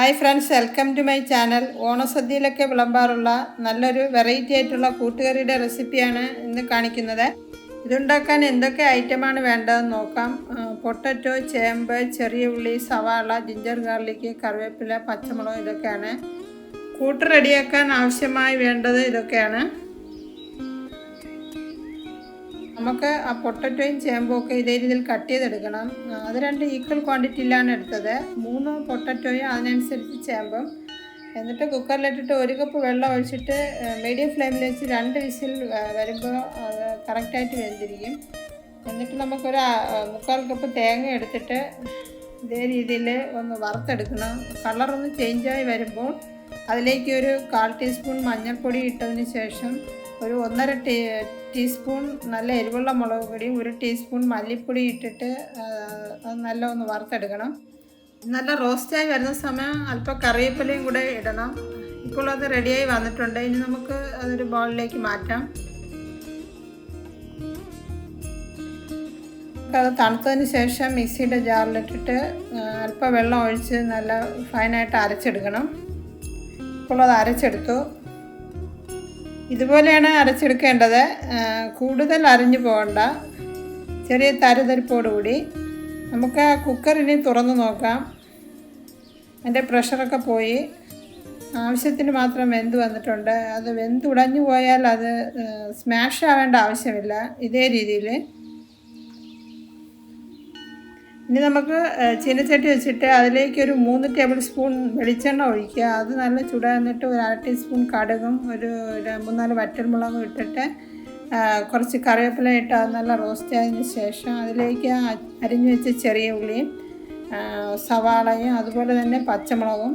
Hi friends, welcome to my channel. ഓണസദ്യയിലൊക്കെ വിളമ്പാറുള്ള നല്ലൊരു വെറൈറ്റി ആയിട്ടുള്ള കൂട്ടുകറിയുടെ റെസിപ്പിയാണ് ഇന്ന് കാണിക്കുന്നത്. ഇതുണ്ടാക്കാൻ എന്തൊക്കെ ഐറ്റമാണ് വേണ്ടതെന്ന് നോക്കാം. പൊട്ടറ്റോ, ചേമ്പ്, ചെറിയ ഉള്ളി, സവാള, ജിഞ്ചർ ഗാർലിക്, കറിവേപ്പില, പച്ചമുളക് ഇതൊക്കെയാണ്. കൂട്ട് റെഡിയാക്കാൻ ആവശ്യമായി വേണ്ടത് ഇതൊക്കെയാണ്. നമുക്ക് ആ പൊട്ടറ്റോയും ചേമ്പും ഒക്കെ ഇതേ രീതിയിൽ കട്ട് ചെയ്തെടുക്കണം. അത് രണ്ട് ഈക്വൽ ക്വാണ്ടിറ്റിയിലാണ് എടുത്തത്. 3 പൊട്ടറ്റോയും അതിനനുസരിച്ച് ചേമ്പും. എന്നിട്ട് കുക്കറിലിട്ടിട്ട് 1 കപ്പ് വെള്ളം ഒഴിച്ചിട്ട് മീഡിയം ഫ്ലെയിമിൽ വെച്ച് 2 വിസിൽ വരുമ്പോൾ അത് കറക്റ്റായിട്ട് വെന്തിരിക്കും. എന്നിട്ട് നമുക്കൊരു 3/4 കപ്പ് തേങ്ങ എടുത്തിട്ട് ഇതേ രീതിയിൽ ഒന്ന് വറുത്തെടുക്കണം. കളറൊന്ന് ചേഞ്ചായി വരുമ്പോൾ അതിലേക്ക് ഒരു 1/4 ടീസ്പൂൺ മഞ്ഞൾപ്പൊടി ഇട്ടതിന് ശേഷം ഒരു 1.5 ടീസ്പൂൺ നല്ല എരിവുള്ള മുളക് പൊടിയും 1 ടീസ്പൂൺ മല്ലിപ്പൊടി ഇട്ടിട്ട് അത് നല്ല ഒന്ന് വറുത്തെടുക്കണം. നല്ല റോസ്റ്റായി വരുന്ന സമയം അല്പം കറിവേപ്പിലയും കൂടെ ഇടണം. ഇപ്പോൾ അത് റെഡിയായി വന്നിട്ടുണ്ട്. ഇനി നമുക്ക് അതൊരു ബൗളിലേക്ക് മാറ്റാം. അത് തണുത്തതിന് ശേഷം മിക്സിയുടെ ജാറിലിട്ടിട്ട് അല്പം വെള്ളം ഒഴിച്ച് നല്ല ഫൈനായിട്ട് അരച്ചെടുക്കണം. ഇപ്പോൾ അത് അരച്ചെടുത്തു. ഇതുപോലെയാണ് അരച്ചെടുക്കേണ്ടത്. കൂടുതൽ അരഞ്ഞു പോകണ്ട, ചെറിയ തരിതരിപ്പോടുകൂടി. നമുക്ക് ആ കുക്കറിനി തുറന്ന് നോക്കാം. അതിൻ്റെ പ്രഷറൊക്കെ പോയി ആവശ്യത്തിന് മാത്രം വെന്ത് വന്നിട്ടുണ്ട്. അത് വെന്തുടഞ്ഞു പോയാൽ അത് സ്മാഷ് ആവേണ്ട ആവശ്യമില്ല. ഇതേ രീതിയിൽ ഇനി നമുക്ക് ചീനച്ചട്ടി വെച്ചിട്ട് അതിലേക്ക് ഒരു 3 ടേബിൾ സ്പൂൺ വെളിച്ചെണ്ണ ഒഴിക്കുക. അത് നല്ല ചൂടാന്നിട്ട് ഒരു 1/2 ടീസ്പൂൺ കടുകും ഒരു 3-4 വറ്റൽമുളകും ഇട്ടിട്ട് കുറച്ച് കറിവേപ്പില ഇട്ട് അത് നല്ല റോസ്റ്റ് ആയതിന് ശേഷം അതിലേക്ക് അരിഞ്ഞു വെച്ച ചെറിയ ഉള്ളിയും സവാളയും അതുപോലെ തന്നെ പച്ചമുളകും.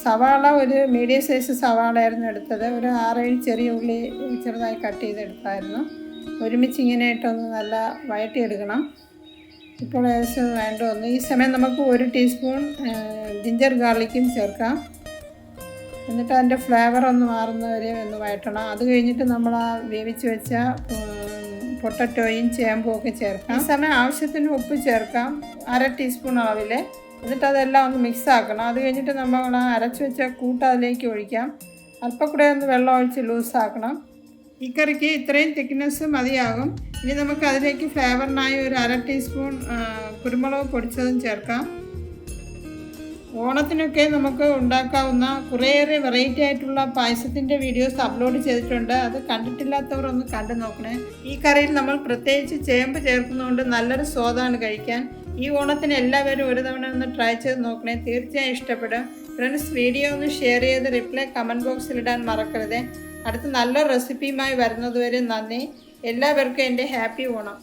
സവാള ഒരു മീഡിയം സൈസ് സവാളയായിരുന്നു എടുത്തത്. ഒരു 6-7 ചെറിയ ഉള്ളി ചെറുതായി കട്ട് ചെയ്തെടുത്തായിരുന്നു. ഒരുമിച്ച് ഇങ്ങനെ ഇട്ടൊന്ന് നല്ല വഴറ്റിയെടുക്കണം. ഇപ്പോൾ ഏകദേശം വേണ്ട ഒന്ന്. ഈ സമയം നമുക്ക് 1 ടീസ്പൂൺ ജിഞ്ചർ ഗാർലിക്കും ചേർക്കാം. എന്നിട്ട് അതിൻ്റെ ഫ്ലേവർ ഒന്ന് മാറുന്നവരെ ഒന്ന് വഴറ്റണം. അത് കഴിഞ്ഞിട്ട് നമ്മൾ ആ വേവിച്ച് വെച്ച പൊട്ടറ്റോയും ചേമ്പും ഒക്കെ ചേർക്കാം. ഈ സമയം ആവശ്യത്തിന് ഉപ്പ് ചേർക്കാം, 1/2 ടീസ്പൂൺ അളവിൽ. എന്നിട്ട് അതെല്ലാം ഒന്ന് മിക്സ് ആക്കണം. അത് കഴിഞ്ഞിട്ട് നമ്മൾ ആ അരച്ച് വെച്ച കൂട്ട് അതിലേക്ക് ഒഴിക്കാം. അല്പം കൂടെ ഒന്ന് വെള്ളം ഒഴിച്ച് ലൂസാക്കണം. ഈ കറിക്ക് ഇത്രയും തിക്നെസ് മതിയാകും. ഇനി നമുക്ക് അതിലേക്ക് ഫ്ലേവറിനായി ഒരു 1/2 ടീസ്പൂൺ കുരുമുളക് പൊടിച്ചതും ചേർക്കാം. ഓണത്തിനൊക്കെ നമുക്ക് ഉണ്ടാക്കാവുന്ന കുറേയേറെ വെറൈറ്റി ആയിട്ടുള്ള പായസത്തിൻ്റെ വീഡിയോസ് അപ്ലോഡ് ചെയ്തിട്ടുണ്ട്. അത് കണ്ടിട്ടില്ലാത്തവർ ഒന്ന് കണ്ടു നോക്കണേ. ഈ കറിയിൽ നമ്മൾ പ്രത്യേകിച്ച് ചേമ്പ് ചേർക്കുന്നതുകൊണ്ട് നല്ലൊരു സ്വാദാണ് കഴിക്കാൻ. ഈ ഓണത്തിന് എല്ലാവരും ഒരു തവണ ഒന്ന് ട്രൈ ചെയ്ത് നോക്കണേ, തീർച്ചയായും ഇഷ്ടപ്പെടും. ഫ്രണ്ട്സ്, വീഡിയോ ഒന്ന് ഷെയർ ചെയ്ത് റിപ്ലൈ കമൻറ്റ് ബോക്സിലിടാൻ മറക്കരുത്. അടുത്ത നല്ല റെസിപ്പിയുമായി വരുന്നതുവരെ നന്ദി. എല്ലാവർക്കും എൻ്റെ ഹാപ്പി ഓണം.